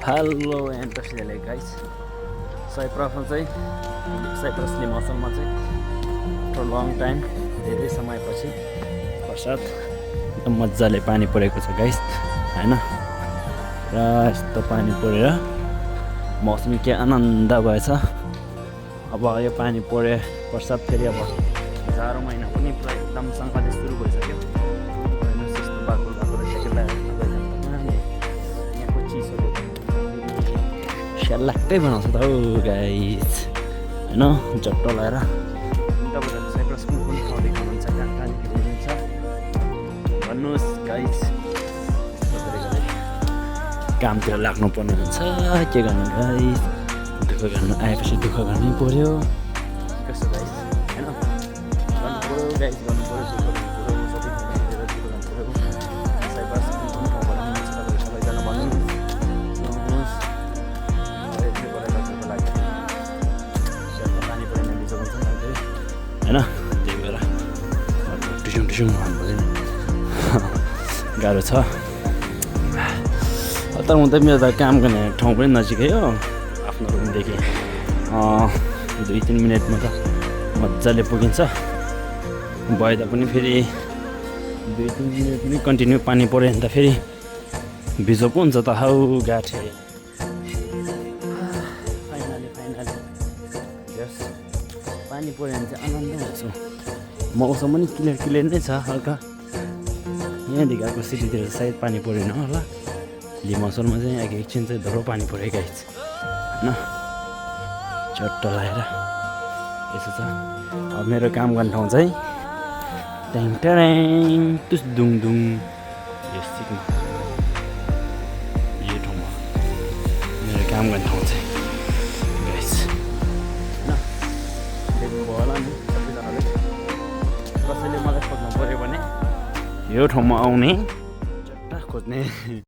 Hello and तस्ले guys साइप्रसमा चाहिँ साइप्रसले मौसममा चाहिँ आफ्टर लङ टाइम धेरै समयपछि वर्षात एकदम मजाले पानी परेको छ गाइस हैन र यस्तो पानी परेर मौसम के आनन्द भएछ। अब यो पानी परे वर्षात फेरि अब जाडो महिना पनि पुरा एकदम सँगले सुरु भइसक्यो। यस्तो बाक्लो बाक्लो यहाँको चिसोले स्यालाक्कै बनाउँछ त हौ गाइस हैन झट्ट लगाएर। तपाईँहरू साइप्रस कुन कुन ठाउँ देख्नुहुन्छ कहाँ कहाँदेखि हुनुहुन्छ भन्नुहोस् गाइस। कामतिर लाग्नुपर्ने हुन्छ के गर्नु गाइस, दुःख गर्नु आएपछि दुःख गर्नै पर्यो कस्तो गाइस हैन, गर्नु पर्यो गाइस, गर्नु पर्यो, दुःख गर्नु पर्यो, सबै मिलेर दुःख गर्नु पर्यो। साइप्रस कुन कुन ठाउँबाट हुनुहुन्छ तपाईँहरू सबैजना भन्नुहोस् पानी परेन बिजोको हुन्छ हैन, त्यही भएर टुसुङ टुसुङ भन्दैन गाह्रो छ। तर म त मेरो त काम गर्ने ठाउँ पनि नजिकै हो, आफ्नो रुमदेखि 2-3 मिनटमा त मजाले पुगिन्छ। भए तापनि फेरि 2-3 मिनट पनि कन्टिन्यू पानी पऱ्यो भने त फेरि भिजो पो हुन्छ त हौ गाठे। फाइनली यस पानी पऱ्यो भने चाहिँ आनन्द हुन्छ। मौसम पनि क्लियर नै छ हल्का। यहाँदेखि अर्को सिटीतिर सायद पानी परेन होला, लिमासोलमा चाहिँ एकछिन चाहिँ धरो पानी पऱ्यो गाइस हैन, चट्ट लगाएर यसो छ। अब मेरो काम गर्ने ठाउँ चाहिँ ट्याङ ट्याङ तुस दुङ दुङ यस सिक्नु यो ठाउँमा मेरो काम गर्ने ठाउँ चाहिँ गाइस हैन। देख्नुभयो होला नि सबैजनाले, कसैले मलाई खोज्नु पऱ्यो भने यो ठाउँमा आउने चट्टा खोज्ने